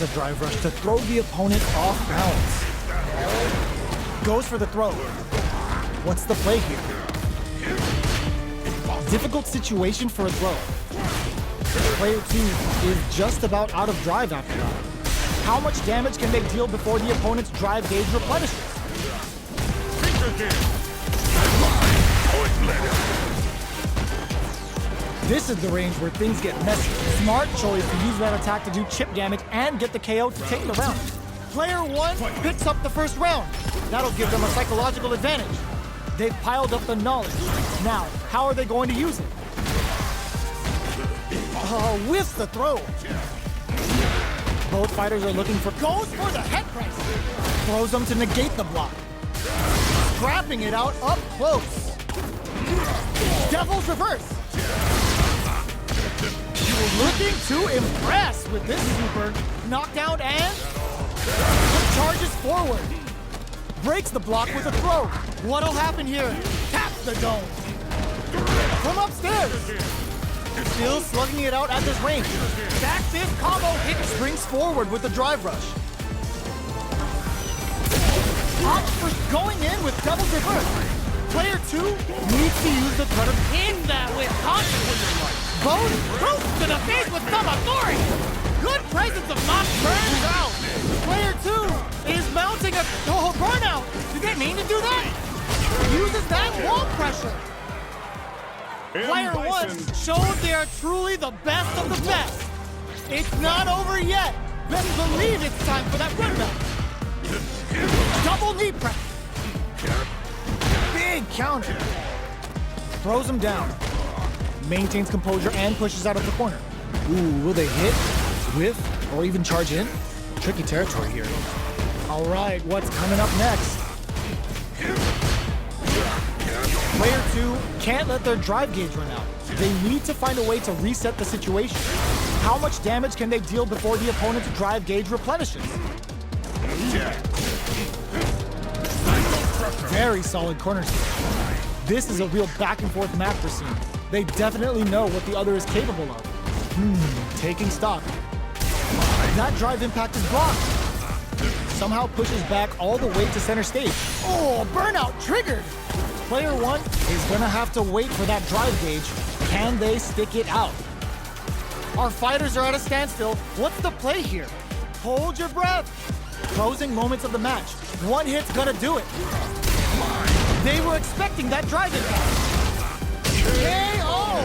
The drive rush to throw the opponent off balance. Goes for the throw. What's the play here? Difficult situation for a throw. Player 2 is just about out of drive after that. How much damage can they deal before the opponent's drive gauge replenishes? This is the range where things get messy. Smart choice to use that attack to do chip damage and get the KO to take the round. Player 1 picks up the first round. That'll give them a psychological advantage. They've piled up the knowledge. Now, how are they going to use it? Whiffs the throw. Both fighters are looking for... Goes for the head press. Throws them to negate the block. Scrapping it out up close. Devil's reverse. Looking to impress with this super. Knockdown and... charges forward. Breaks the block with a throw. What'll happen here? Taps the dome. From upstairs. Still slugging it out at this range. Back fist combo hit. Springs forward with the drive rush. Opts for going in with double reverse. Player 2 needs to use the threat of in that with confidence. Both boots to the face with some authority. Good presence of knock turns out. Player 2 is mounting a burnout. Did they mean to do that? Uses that wall pressure. Player 1 showed they are truly the best of the best. It's not over yet. Best believe it's time for that rundown. Double knee press. Big counter. Throws him down. Maintains composure and pushes out of the corner. Ooh, will they hit, whiff, or even charge in? Tricky territory here. All right, what's coming up next? Player 2 can't let their drive gauge run out. They need to find a way to reset the situation. How much damage can they deal before the opponent's drive gauge replenishes? Very solid corners here. This is a real back and forth master scene. They definitely know what the other is capable of. Taking stock. That drive impact is blocked. Somehow pushes back all the way to center stage. Oh, burnout triggered. Player 1 is gonna have to wait for that drive gauge. Can they stick it out? Our fighters are at a standstill. What's the play here? Hold your breath. Closing moments of the match. One hit's gonna do it. They were expecting that drive impact. KO!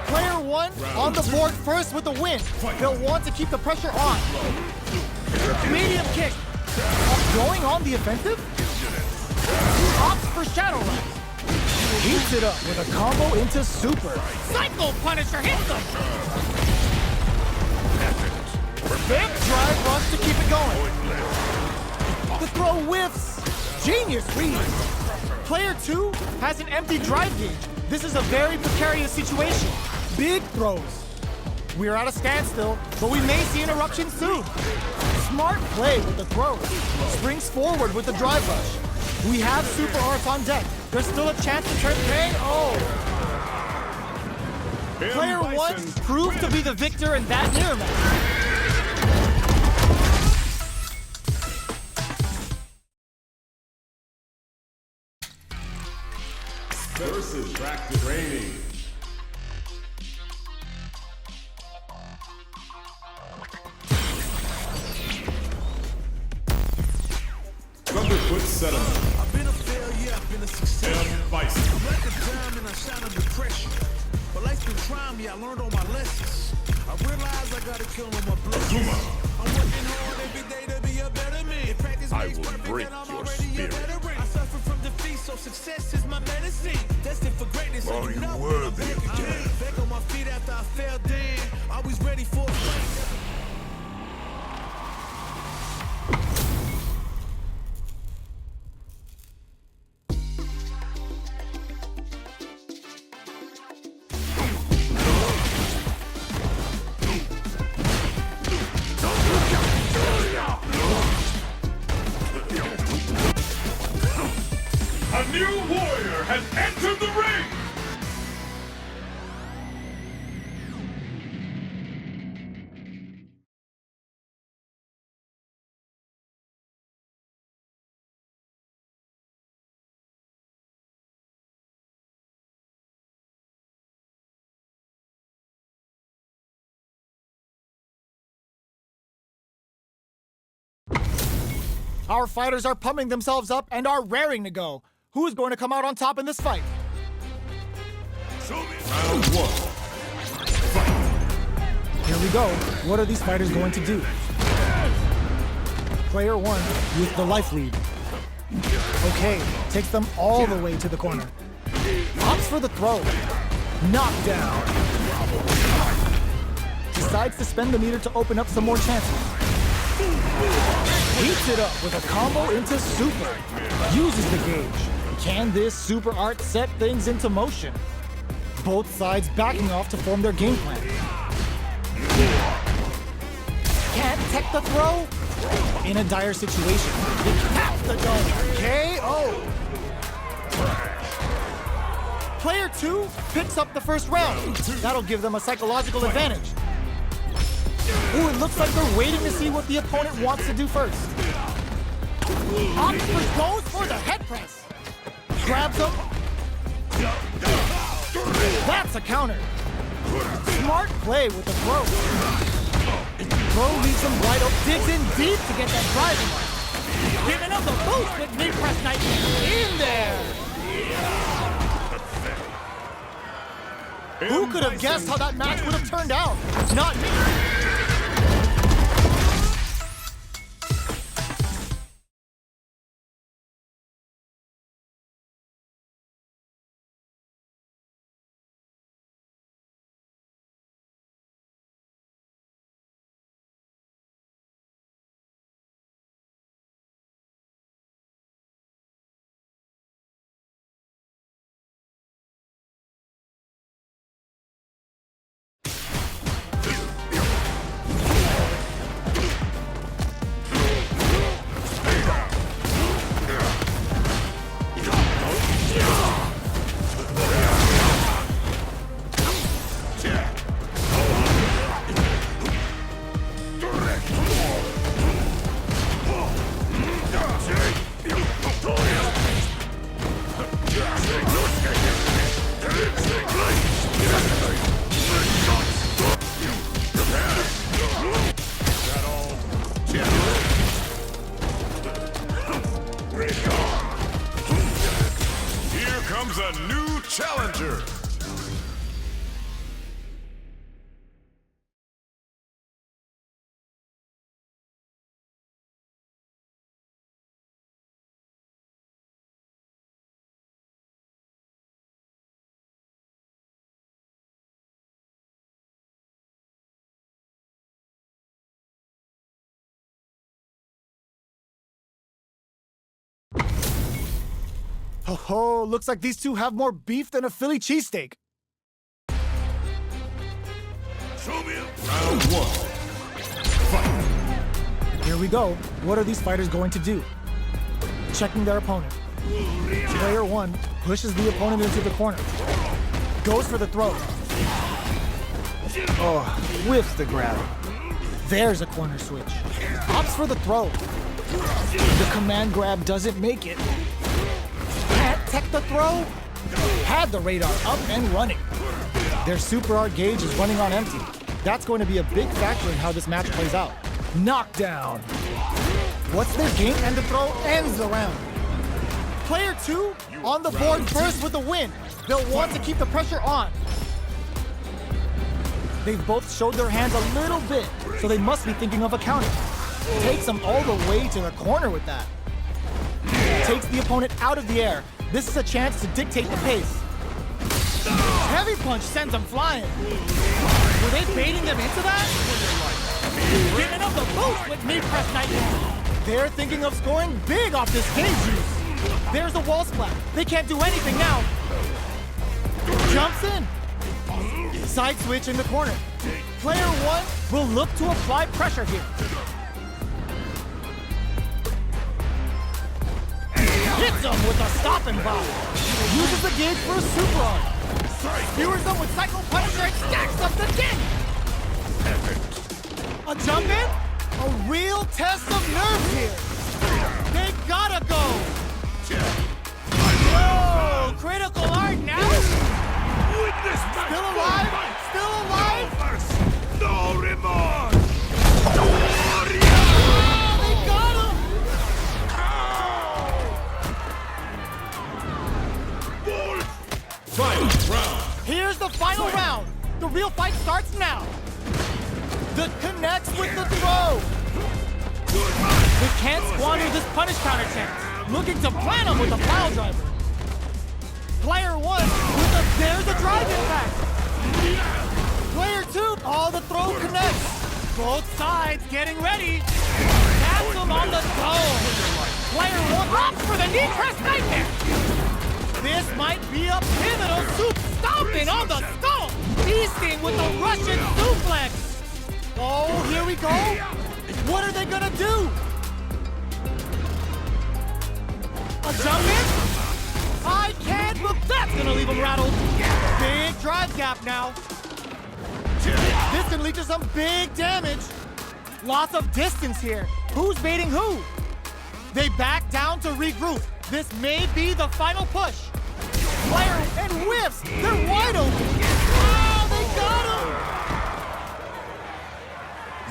Player 1 on the board first with the win. They'll want to keep the pressure on. Medium kick. Going on the offensive? Opts for Shadow Rise. Heats it up with a combo into super. Psycho Punisher hits them! Big drive rush to keep it going. The throw whiffs. Genius read. Player 2 has an empty drive gauge. This is a very precarious situation. Big throws. We're at a standstill, but we may see an eruption soon. Smart play with the throw. Springs forward with the drive rush. We have super arts on deck. There's still a chance to turn KO. Player 1 proved to be the victor in that mirror match. Versus practice training. Thunderfoot settlement. I've been a failure, I've been a success. M. Bison. I'm like a diamond, I shine under pressure. But life's been trying me, I learned all my lessons. I realized I gotta kill all my blessings. I'm working hard every day to be a better man. Practice I makes will perfect, break and I'm your already spirit. a veteran. I suffer from defeat, so success is my medicine. Destined for greatness, so Are you you know worthy when I'm of back again. Back on my feet after I fell down. Always ready for a fight. A new warrior has entered the ring! Our fighters are pumping themselves up and are raring to go. Who's going to come out on top in this fight? Round one. Here we go. What are these fighters going to do? Player one with the life lead. Okay, takes them all the way to the corner. Opts for the throw. Knockdown. Decides to spend the meter to open up some more chances. Heats it up with a combo into super. Uses the gauge. Can this super art set things into motion? Both sides backing off to form their game plan. Can't tech the throw? In a dire situation, he taps the dome. KO. Player two picks up the first round. That'll give them a psychological advantage. Ooh, it looks like they're waiting to see what the opponent wants to do first. Optimus goes for the head press. Grabs him. That's a counter. Smart play with the throw. Throw leaves him wide open. Digs in deep to get that driving. Giving up the boost with mid-press nightmare. In there. Who could have guessed how that match would have turned out? Not me. Comes a new challenger. Oh, looks like these two have more beef than a Philly cheesesteak. Round one. Fight. Here we go. What are these fighters going to do? Checking their opponent. Player one pushes the opponent into the corner. Goes for the throw. Oh, whiffs the grab. There's a corner switch. Opts for the throw. The command grab doesn't make it. Can't tech the throw? Had the radar up and running. Their super art gauge is running on empty. That's going to be a big factor in how this match plays out. Knockdown. What's their game? And the throw ends the round. Player two on the board first with the win. They'll want to keep the pressure on. They've both showed their hands a little bit, so they must be thinking of a counter. Takes them all the way to the corner with that. Takes the opponent out of the air. This is a chance to dictate the pace. Heavy punch sends them flying. Were they baiting them into that? Giving up the boost with mid-press nightmare. They're thinking of scoring big off this cage juice. There's a wall splat. They can't do anything now. Jumps in. Side switch in the corner. Player one will look to apply pressure here. Hits him with a stopping block. Uses the gauge for a super arm. Skewers them with Psycho Punisher and stacks up the king. A jump in? A real test of nerves here. They gotta go. Whoa, critical art now? Still alive? Still alive? No remorse! Oh, they got him! They can't squander this punish counter chance. Looking to plan him with a pile driver. Player 1 with there's a drive impact. Player 2, the throw connects. Both sides getting ready. Cancel on the dome. Player 1 opts for the knee press nightmare. This might be a pivotal soup stomping on the stone. Feasting with the Russian suplex. Oh, here we go. What are they gonna do? A jump in? I can't, but that's gonna leave him rattled. Big drive gap now. This can lead to some big damage. Lots of distance here. Who's baiting who? They back down to regroup. This may be the final push. Player and whiffs. They're wide open. Oh, they got him.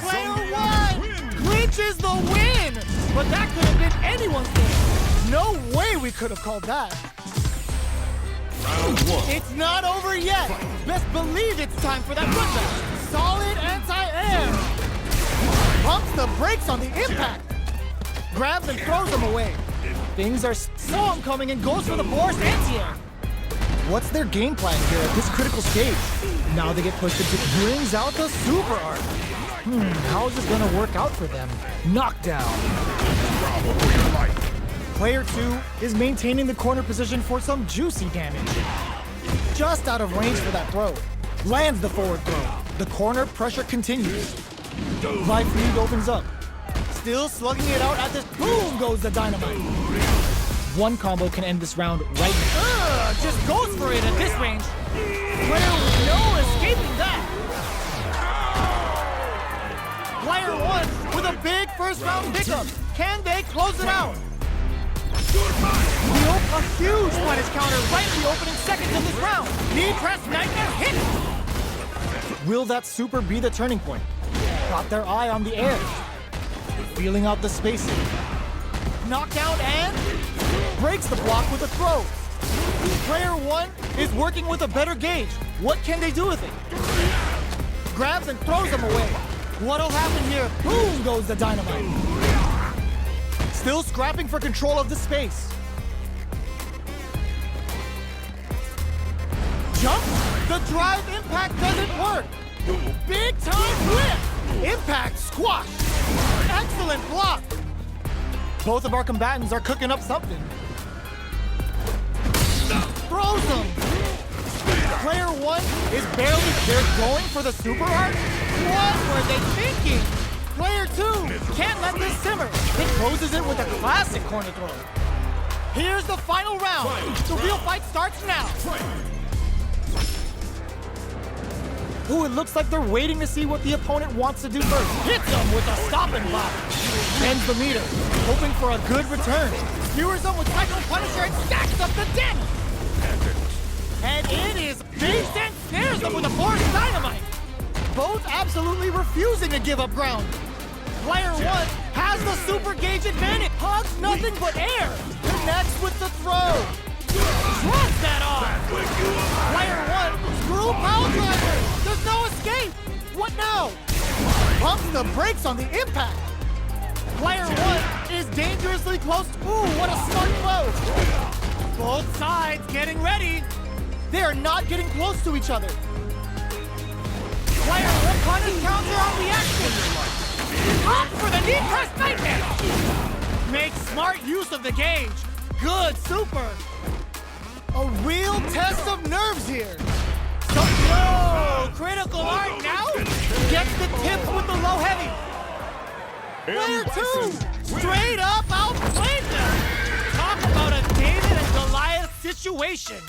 Player 1 reaches the win. But that could have been anyone's game. No way we could have called that. Round 1. It's not over yet. Best believe it's time for that putback. Solid anti-air. Pumps the brakes on the impact. Grabs and throws them away. Things are saw him coming and goes for the forced anti-air. What's their game plan here at this critical stage? Now they get pushed into brings out the super art. How is this gonna work out for them? Knockdown. Player 2 is maintaining the corner position for some juicy damage. Just out of range for that throw. Lands the forward throw. The corner pressure continues. Life lead opens up. Still slugging it out at this. Boom goes the dynamite. One combo can end this round right now. Just goes for it at this range. Player with no escaping that. Player 1 with a big first round pickup. Can they close it out? A huge punish counter right in the opening seconds of this round. Knee press nightmare hit. Will that super be the turning point? Got their eye on the air. Feeling out the spacing. Knockdown and breaks the block with a throw. Player 1 is working with a better gauge. What can they do with it? Grabs and throws them away. What'll happen here? Boom goes the dynamite. Still scrapping for control of the space. Jump? The drive impact doesn't work. Big time whip. Impact squash. Excellent block. Both of our combatants are cooking up something. Throws them. Player 1 is barely, they're going for the super art? What were they thinking? Player 2 can't let this simmer. He closes it with a classic corner throw. Here's the final round. The real fight starts now. Ooh, it looks like they're waiting to see what the opponent wants to do first. Hits him with a stopping block. Bends the meter, hoping for a good return. Skewers them with Cyclone Punisher and stacks up the damage. And it is beast and snares them with a forced dynamite. Both absolutely refusing to give up ground. Player 1 has the super gauge advantage. Hugs nothing but air. Connects with the throw. Shrugs that off. Player 1, screw power driver. There's no escape. What now? Pumps the brakes on the impact. Player 1 is dangerously close. Ooh, what a smart throw. Both sides getting ready. They are not getting close to each other. Player 1 punish counter on the action. Opt for the knee press nightmare. Make smart use of the gauge. Good super. A real test of nerves here. So, no, critical art now. Gets the tips with the low heavy. Player 2 straight up outplayed them. Talk about a David and Goliath situation.